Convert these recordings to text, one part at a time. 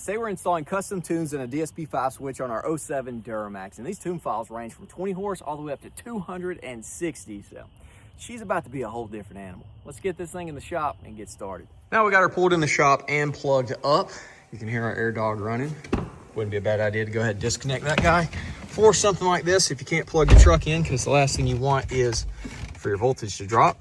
Today we're installing custom tunes and a DSP5 switch on our 07 Duramax, and these tune files range from 20 horse all the way up to 260, so she's about to be a whole different animal. Let's get this thing in the shop and get started. Now we got her pulled in the shop and plugged up. You can hear our air dog running. Wouldn't be a bad idea to go ahead and disconnect that guy for something like this if you can't plug your truck in, because the last thing you want is for your voltage to drop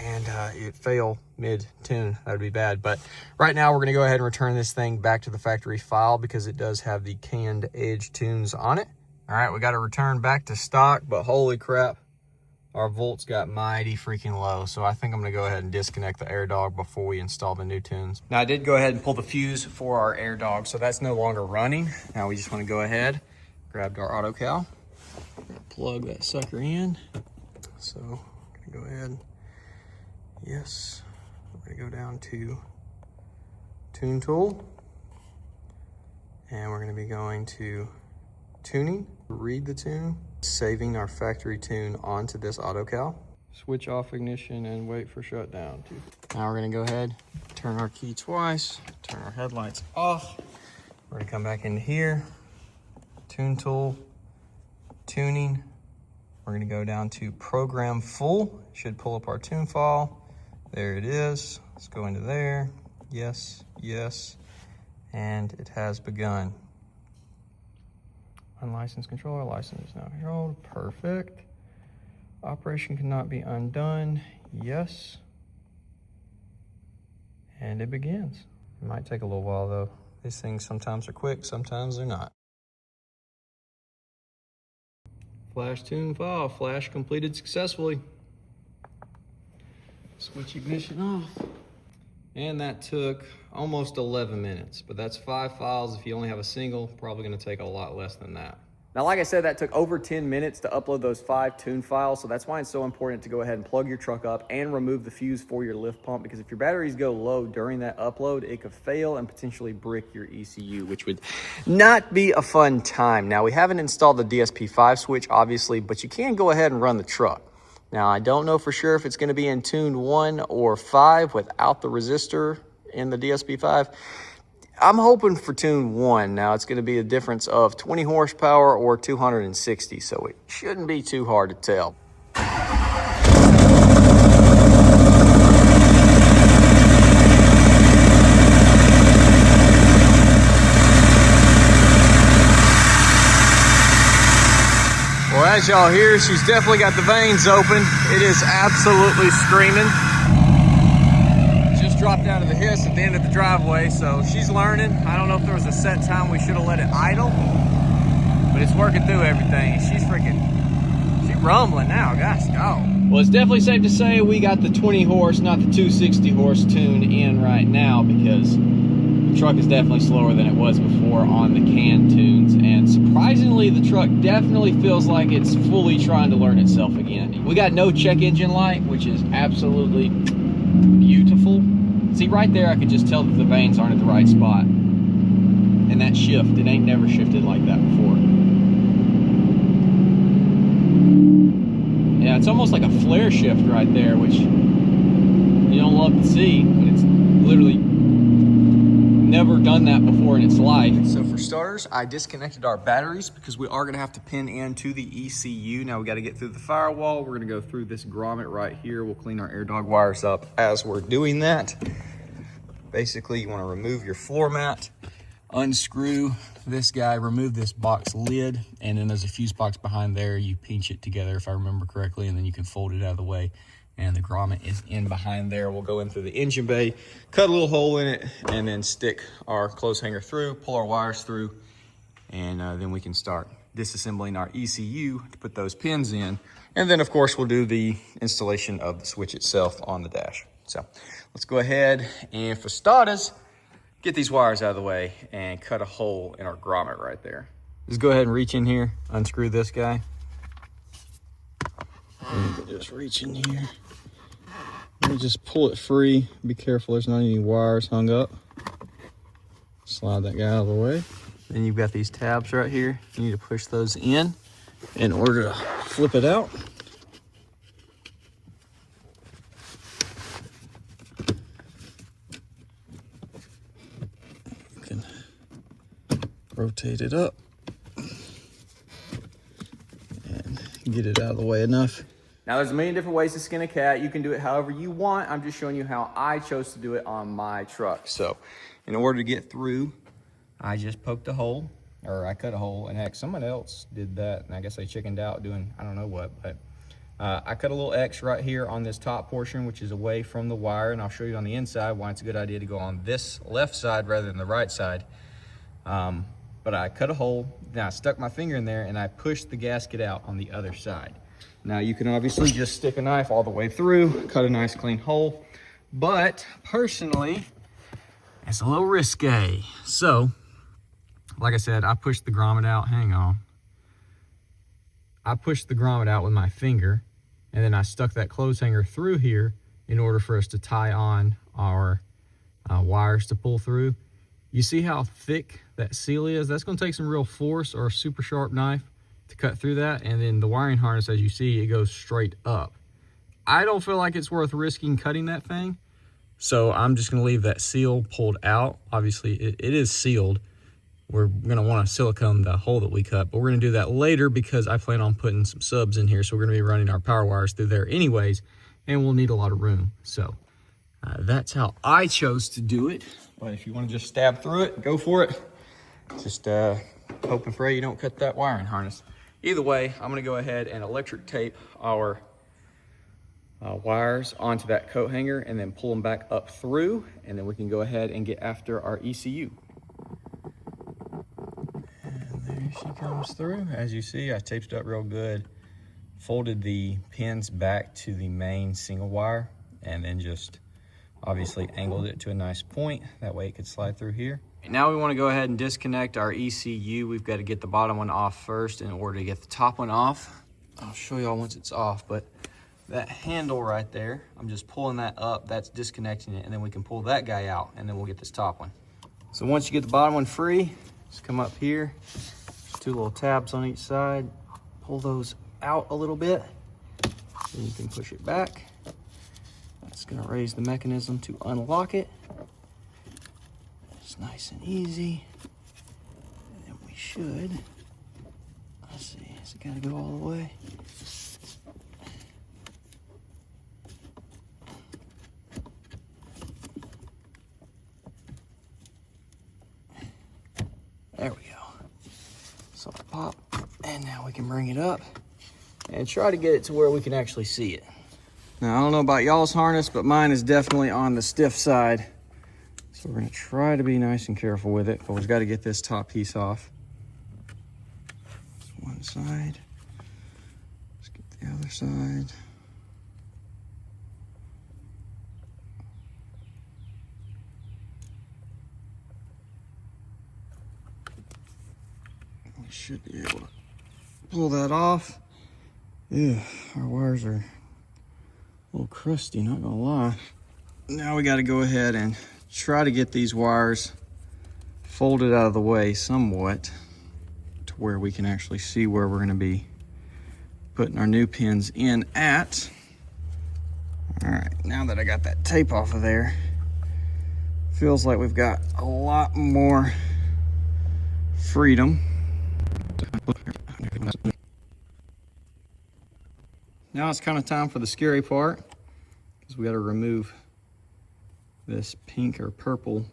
and it fail mid-tune. That would be bad. But right now we're going to go ahead and return this thing back to the factory file because it does have the canned edge tunes on it. All right, we got to return back to stock, but holy crap, our volts got mighty freaking low. So I think I'm going to go ahead and disconnect the air dog before we install the new tunes. Now I did go ahead and pull the fuse for our air dog, so that's no longer running. Now we just want to go ahead, grabbed our auto cal, plug that sucker in. So I'm going to go ahead. Yes, we're gonna go down to tune tool, and we're gonna be going to tuning, read the tune, saving our factory tune onto this auto cal. Switch off ignition and wait for shutdown. Now we're gonna go ahead, turn our key twice, turn our headlights off. We're gonna come back into here, tune tool, tuning. We're gonna go down to program full. Should pull up our tune file. There it is. Let's go into there. Yes, yes. And it has begun. Unlicensed controller, license is now controlled. Perfect. Operation cannot be undone. Yes. And it begins. It might take a little while though. These things sometimes are quick, sometimes they're not. Flash tune file, flash completed successfully. Switch ignition off. And that took almost 11 minutes, but that's 5 files. If you only have a single, probably gonna take a lot less than that. Now, like I said, that took over 10 minutes to upload those 5 tune files, so that's why it's so important to go ahead and plug your truck up and remove the fuse for your lift pump, because if your batteries go low during that upload, it could fail and potentially brick your ECU, which would not be a fun time. Now, we haven't installed the DSP5 switch, obviously, but you can go ahead and run the truck. Now, I don't know for sure if it's gonna be in tune 1 or 5 without the resistor in the DSP5. I'm hoping for tune 1. Now, it's gonna be a difference of 20 horsepower or 260, so it shouldn't be too hard to tell. Well, as y'all hear, she's definitely got the vanes open. It is absolutely screaming. Just dropped out of the hiss at the end of the driveway, so she's learning. I don't know if there was a set time we should have let it idle, but it's working through everything. She's rumbling now, gosh, go. Well, it's definitely safe to say we got the 20 horse, not the 260 horse tune in right now, because the truck is definitely slower than it was before on the canned tunes, and surprisingly the truck definitely feels like it's fully trying to learn itself again. We got no check engine light, which is absolutely beautiful. See, right there I could just tell that the vanes aren't at the right spot, and that shift, it ain't never shifted like that before. Yeah, it's almost like a flare shift right there, which you don't love to see, but it's literally never done that before in its life. So for starters, I disconnected our batteries because we are gonna have to pin into the ECU. Now we gotta get through the firewall. We're gonna go through this grommet right here. We'll clean our air dog wires up as we're doing that. Basically, you wanna remove your floor mat, unscrew this guy, remove this box lid, and then there's a fuse box behind there. You pinch it together, if I remember correctly, and then you can fold it out of the way. And the grommet is in behind there. We'll go in through the engine bay, cut a little hole in it, and then stick our clothes hanger through, pull our wires through, and then we can start disassembling our ECU to put those pins in. And then, of course, we'll do the installation of the switch itself on the dash. So let's go ahead and, for starters, get these wires out of the way and cut a hole in our grommet right there. Just go ahead and reach in here, unscrew this guy. And just reach in here. And just pull it free. Be careful there's not any wires hung up. Slide that guy out of the way. Then you've got these tabs right here. You need to push those in order to flip it out. rotate it up and get it out of the way enough. Now there's a million different ways to skin a cat. You can do it however you want. I'm just showing you how I chose to do it on my truck. So in order to get through, I just poked a hole, or I cut a hole, and heck, someone else did that, and I guess they chickened out doing I don't know what, but I cut a little X right here on this top portion, which is away from the wire, and I'll show you on the inside why it's a good idea to go on this left side rather than the right side. But I cut a hole, then I stuck my finger in there, and I pushed the gasket out on the other side. Now you can obviously just stick a knife all the way through, cut a nice clean hole, but personally, it's a little risque. So, like I said, I pushed the grommet out, hang on. I pushed the grommet out with my finger, and then I stuck that clothes hanger through here in order for us to tie on our wires to pull through. You see how thick that seal is? That's gonna take some real force or a super sharp knife to cut through that, and then the wiring harness, as you see, it goes straight up. I don't feel like it's worth risking cutting that thing, so I'm just gonna leave that seal pulled out. Obviously, it is sealed. We're gonna wanna silicone the hole that we cut, but we're gonna do that later because I plan on putting some subs in here, so we're gonna be running our power wires through there anyways, and we'll need a lot of room. So that's how I chose to do it, but if you wanna just stab through it, go for it. Just hope and pray you don't cut that wiring harness. Either way, I'm gonna go ahead and electric tape our wires onto that coat hanger and then pull them back up through, and then we can go ahead and get after our ECU. And there she comes through. As you see, I taped it up real good, folded the pins back to the main single wire, and then just obviously angled it to a nice point. That way it could slide through here. Now we want to go ahead and disconnect our ECU. We've got to get the bottom one off first in order to get the top one off. I'll show y'all once it's off, but that handle right there, I'm just pulling that up, that's disconnecting it, and then we can pull that guy out, and then we'll get this top one. So once you get the bottom one free, just come up here, there's two little tabs on each side, pull those out a little bit, then you can push it back. That's gonna raise the mechanism to unlock it. It's nice and easy, and then we should, let's see, has it gotta go all the way? There we go. So pop, and now we can bring it up and try to get it to where we can actually see it. Now, I don't know about y'all's harness, but mine is definitely on the stiff side. So we're gonna try to be nice and careful with it, but we've got to get this top piece off. One side, let's get the other side. We should be able to pull that off. Yeah, our wires are a little crusty, not gonna lie. Now we got to go ahead and try to get these wires folded out of the way somewhat to where we can actually see where we're going to be putting our new pins in at. All right, now that I got that tape off of there, feels like we've got a lot more freedom. Now it's kind of time for the scary part, because we got to remove this pink or purple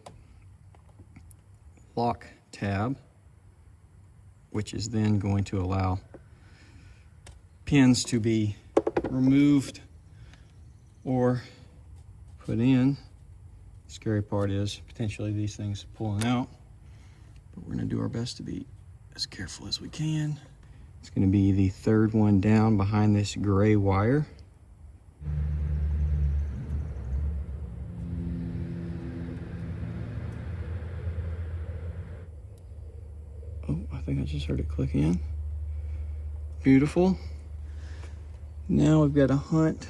lock tab, which is then going to allow pins to be removed or put in. The scary part is potentially these things pulling out, but we're going to do our best to be as careful as we can. It's going to be the third one down behind this gray wire. Oh, I think I just heard it click in. Beautiful. Now we've got to hunt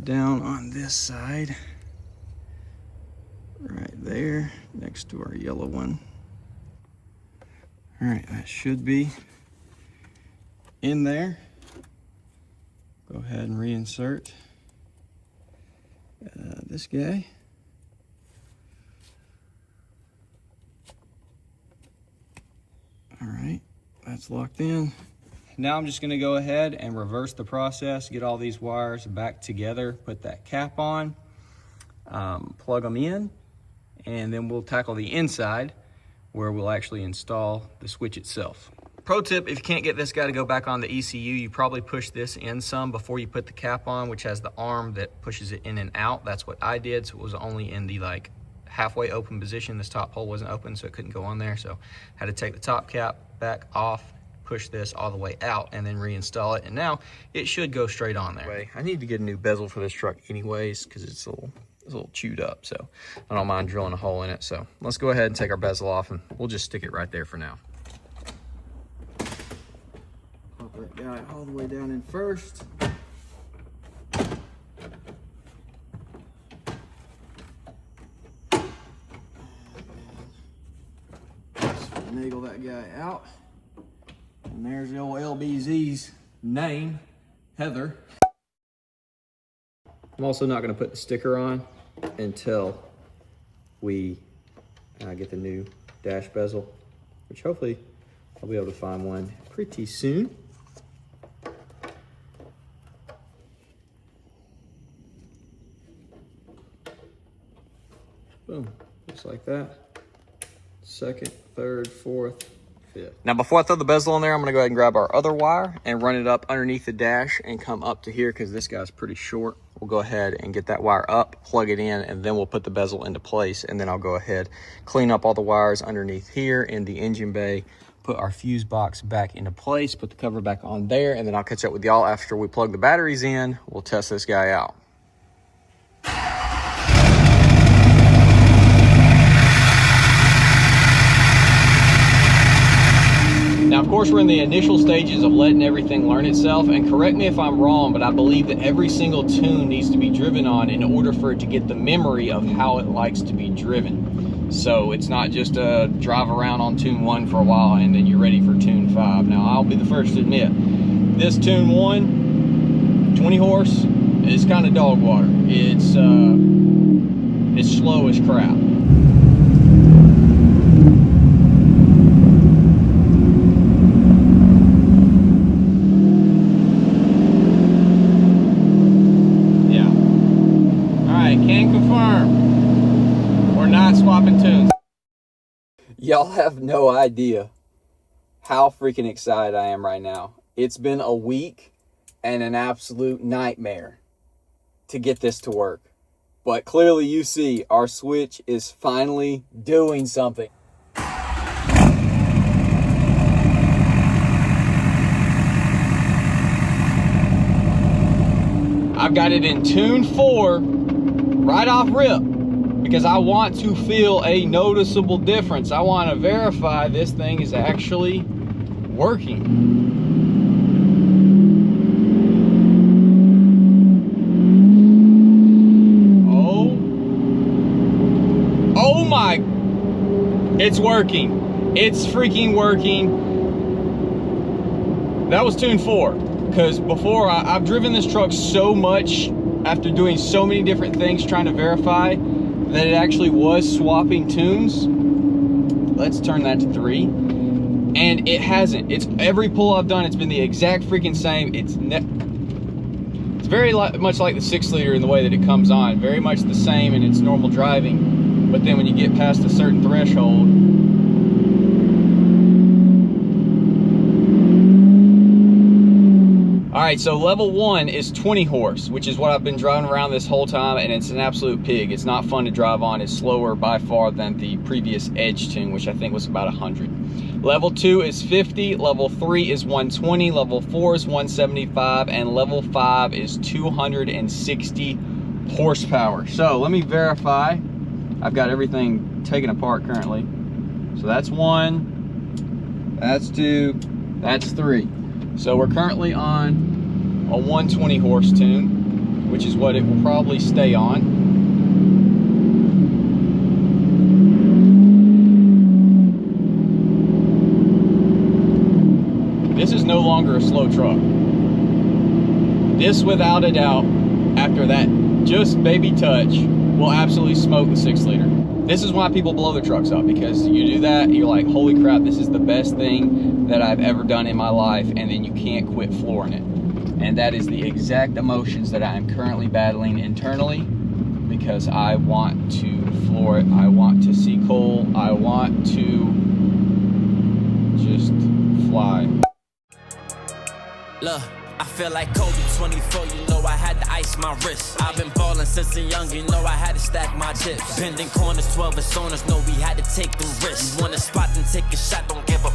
down on this side, right there, next to our yellow one. All right, that should be in there. Go ahead and reinsert this guy. That's locked in. Now I'm just gonna go ahead and reverse the process, get all these wires back together, put that cap on, plug them in, and then we'll tackle the inside where we'll actually install the switch itself. Pro tip, if you can't get this guy to go back on the ECU, you probably push this in some before you put the cap on, which has the arm that pushes it in and out. That's what I did, so it was only in the like halfway open position. This top hole wasn't open, so it couldn't go on there. So had to take the top cap back off, push this all the way out, and then reinstall it. And now it should go straight on there. I need to get a new bezel for this truck anyways, because it's a little chewed up. So I don't mind drilling a hole in it. So let's go ahead and take our bezel off, and we'll just stick it right there for now. Pop that guy all the way down in first. Finagle that guy out. And there's the old LBZ's name, Heather. I'm also not going to put the sticker on until we get the new dash bezel, which hopefully I'll be able to find one pretty soon. Boom, just like that. Second, third, fourth, fifth. Now before I throw the bezel in there, I'm gonna go ahead and grab our other wire and run it up underneath the dash and come up to here because this guy's pretty short. We'll go ahead and get that wire up, plug it in, and then we'll put the bezel into place. And then I'll go ahead, clean up all the wires underneath here in the engine bay, put our fuse box back into place, put the cover back on there, and then I'll catch up with y'all after we plug the batteries in. We'll test this guy out. Now, of course, we're in the initial stages of letting everything learn itself, and correct me if I'm wrong, but I believe that every single tune needs to be driven on in order for it to get the memory of how it likes to be driven. So it's not just a drive around on tune 1 for a while and then you're ready for tune 5. Now, I'll be the first to admit, this tune 1, 20 horse, is kind of dog water. It's slow as crap. Y'all have no idea how freaking excited I am right now. It's been a week and an absolute nightmare to get this to work. But clearly you see our switch is finally doing something. I've got it in tune 4 right off rip, because I want to feel a noticeable difference. I want to verify this thing is actually working. Oh my, it's working. It's freaking working. That was tune 4, because before I've driven this truck so much after doing so many different things trying to verify that it actually was swapping tunes. Let's turn that to 3. And it hasn't. It's every pull I've done, it's been the exact freaking same. It's very much like the 6-liter in the way that it comes on. Very much the same in its normal driving. But then when you get past a certain threshold, all right, so level 1 is 20 horse, which is what I've been driving around this whole time, and it's an absolute pig. It's not fun to drive on. It's slower by far than the previous Edge tune, which I think was about 100. Level 2 is 50, level 3 is 120, level 4 is 175, and level 5 is 260 horsepower. So let me verify. I've got everything taken apart currently. So that's 1, that's 2, that's 3. So we're currently on a 120 horse tune, which is what it will probably stay on. This is no longer a slow truck. This, without a doubt, after that just baby touch, will absolutely smoke the 6-liter. This is why people blow their trucks up, because you do that, you're like, holy crap, this is the best thing that I've ever done in my life, and then you can't quit flooring it. And that is the exact emotions that I am currently battling internally, because I want to floor it. I want to see coal. I want to just fly. Look, I feel like Kobe 24, you know I had to ice my wrist. I've been ballin' since a young, you know I had to stack my chips. Bending corners, 12 personas, know we had to take them risks. You want a spot, then take a shot, don't give a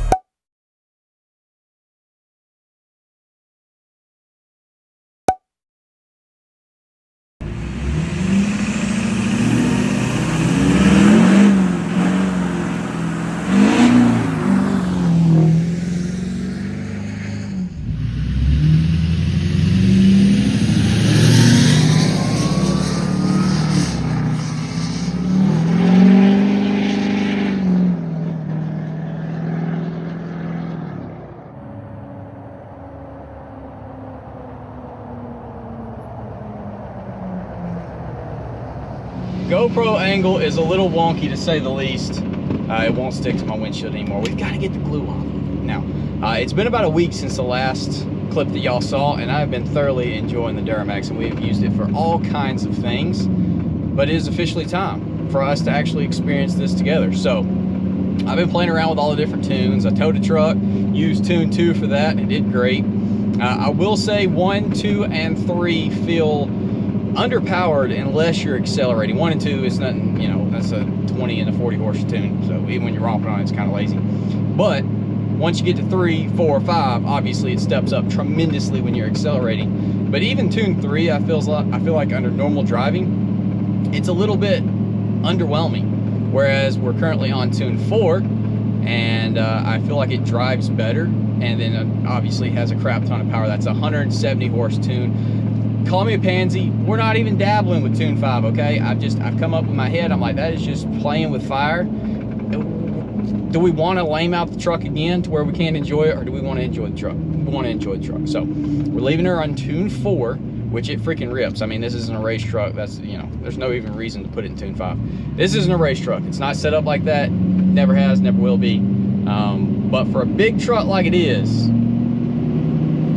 GoPro angle is a little wonky to say the least. It won't stick to my windshield anymore. We've got to get the glue off. Now, it's been about a week since the last clip that y'all saw, and I've been thoroughly enjoying the Duramax, and we've used it for all kinds of things. But it is officially time for us to actually experience this together. So, I've been playing around with all the different tunes. I towed a truck, used tune 2 for that, and it did great. I will say 1, 2, and 3 feel underpowered unless you're accelerating. 1 and 2 is nothing, you know, that's a 20 and a 40 horse tune, so even when you're romping on it, it's kind of lazy. But once you get to 3, 4, 5, obviously it steps up tremendously when you're accelerating. But even tune 3, I feel like under normal driving, it's a little bit underwhelming. Whereas we're currently on tune 4, and I feel like it drives better, and then obviously has a crap ton of power. That's a 170 horse tune. Call me a pansy, we're not even dabbling with tune 5, okay? I've come up with my head, I'm like, that is just playing with fire. Do we want to lame out the truck again to where we can't enjoy it, or do we want to enjoy the truck? We want to enjoy the truck. So we're leaving her on tune 4, which it freaking rips. I mean, this isn't a race truck. That's, you know, there's no even reason to put it in tune 5. This isn't a race truck. It's not set up like that. Never has, never will be. But for a big truck like it is,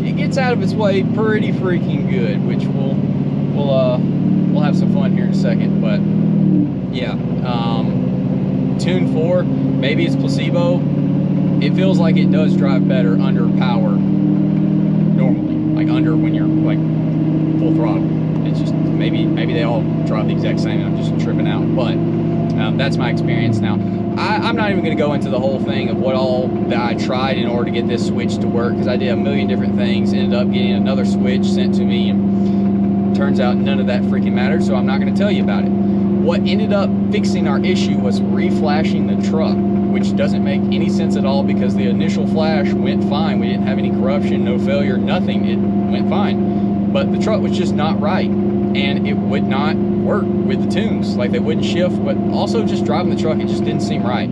it gets out of its way pretty freaking good, which we'll have some fun here in a second. But yeah, tune 4, maybe it's placebo. It feels like it does drive better under power normally, like under when you're like full throttle. It's just maybe they all drive the exact same, and I'm just tripping out. But that's my experience. Now, I'm not even going to go into the whole thing of what all that I tried in order to get this switch to work, because I did a million different things, ended up getting another switch sent to me, and turns out none of that freaking mattered, so I'm not going to tell you about it. What ended up fixing our issue was reflashing the truck, which doesn't make any sense at all, because the initial flash went fine. We didn't have any corruption, no failure, nothing. It went fine. But the truck was just not right, and it would not work with the tunes. Like, they wouldn't shift, but also just driving the truck, it just didn't seem right.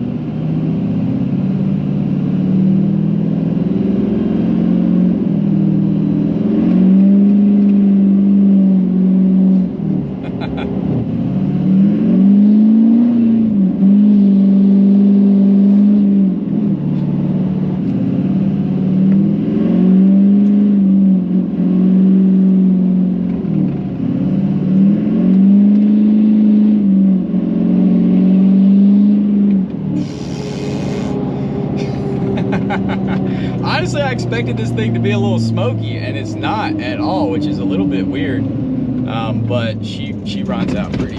Honestly, I expected this thing to be a little smoky, and it's not at all, which is a little bit weird. But she runs out pretty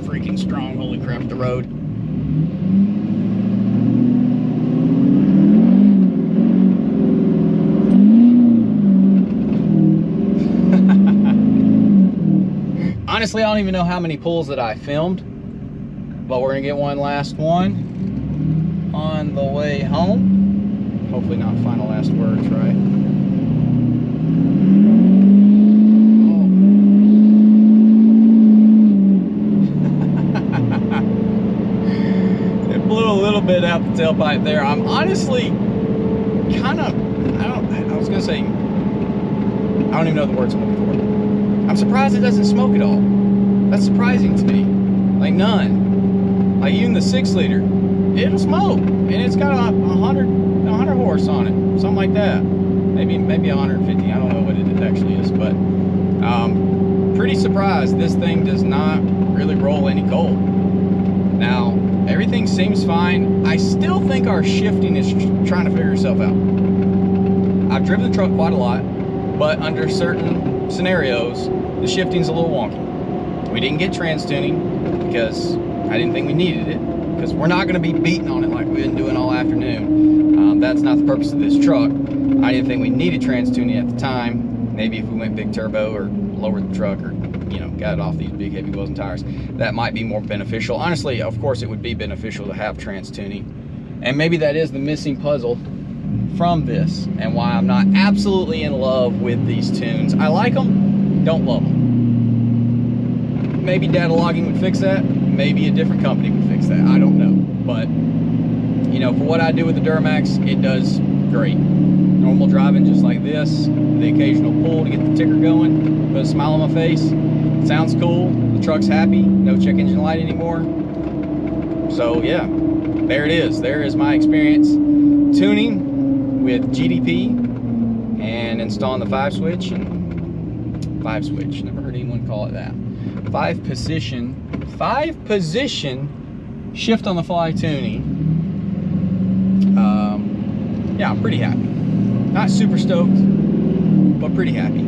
freaking strong. Holy crap, the road. Honestly, I don't even know how many pulls that I filmed, but we're gonna get one last one on the way home. Hopefully not final last words, right? It blew a little bit out the tailpipe there. I'm honestly kind of, I was gonna say, I don't even know the words I'm looking for. I'm surprised it doesn't smoke at all. That's surprising to me. Like none. Like even the 6-liter, it'll smoke, and it's got a 100 horse on it, something like that. Maybe 150. I don't know what it actually is, but pretty surprised this thing does not really roll any coal. Now everything seems fine. I still think our shifting is trying to figure itself out. I've driven the truck quite a lot, but under certain scenarios, the shifting's a little wonky. We didn't get trans tuning because I didn't think we needed it, because we're not going to be beating on it like we've been doing all afternoon. That's not the purpose of this truck. I didn't think we needed trans tuning at the time. Maybe if we went big turbo or lowered the truck, or got it off these big heavy wheels and tires, that might be more beneficial. Honestly, of course it would be beneficial to have trans tuning, and maybe that is the missing puzzle from this, and why I'm not absolutely in love with these tunes. I like them, don't love them. Maybe data logging would fix that. Maybe a different company would fix that. I don't know. But, for what I do with the Duramax, it does great. Normal driving just like this, the occasional pull to get the ticker going, put a smile on my face. It sounds cool. The truck's happy. No check engine light anymore. So, yeah, there it is. There is my experience tuning with GDP and installing the 5-switch. And 5-switch. Never heard anyone call it that. 5-position shift on the fly tuning. Yeah, I'm pretty happy. Not super stoked, but pretty happy.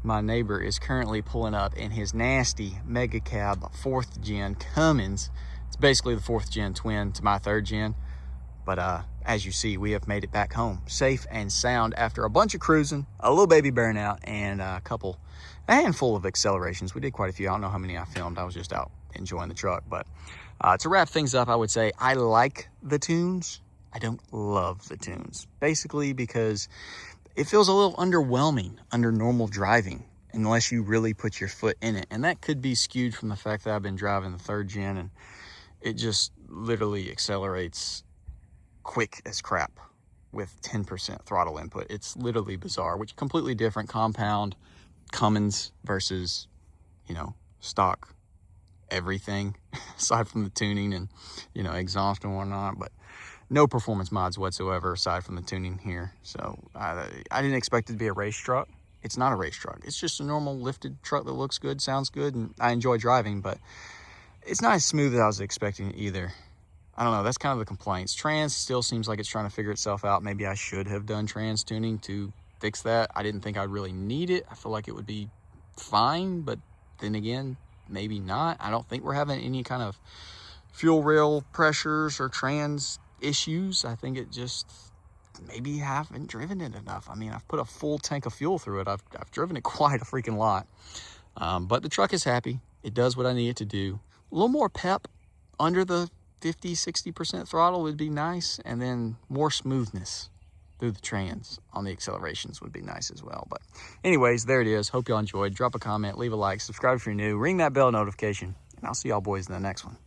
My neighbor is currently pulling up in his nasty mega cab 4th gen Cummins. It's basically the 4th gen twin to my 3rd gen. But as you see, we have made it back home safe and sound after a bunch of cruising, a little baby burnout, and a handful of accelerations. We did quite a few. I don't know how many I filmed. I was just out enjoying the truck. But to wrap things up, I would say I like the tunes. I don't love the tunes, basically because it feels a little underwhelming under normal driving unless you really put your foot in it. And that could be skewed from the fact that I've been driving the 3rd gen and it just literally accelerates quick as crap with 10% throttle input. It's literally bizarre, which completely different compound Cummins versus, stock everything aside from the tuning and, exhaust and whatnot. But no performance mods whatsoever aside from the tuning here. So I didn't expect it to be a race truck. It's not a race truck. It's just a normal lifted truck that looks good, sounds good, and I enjoy driving, but it's not as smooth as I was expecting either. I don't know, that's kind of the complaints. Trans still seems like it's trying to figure itself out. Maybe I should have done trans tuning to fix that. I didn't think I'd really need it. I feel like it would be fine, but then again, maybe not. I don't think we're having any kind of fuel rail pressures or trans issues. I think it just maybe haven't driven it enough. I mean, I've put a full tank of fuel through it. I've driven it quite a freaking lot. But the truck is happy. It does what I need it to do. A little more pep under the 50-60% throttle would be nice, and then more smoothness through the trans on the accelerations would be nice as well. But anyways, there it is. Hope y'all enjoyed. Drop a comment, leave a like, subscribe if you're new, ring that bell notification, and I'll see y'all boys in the next one.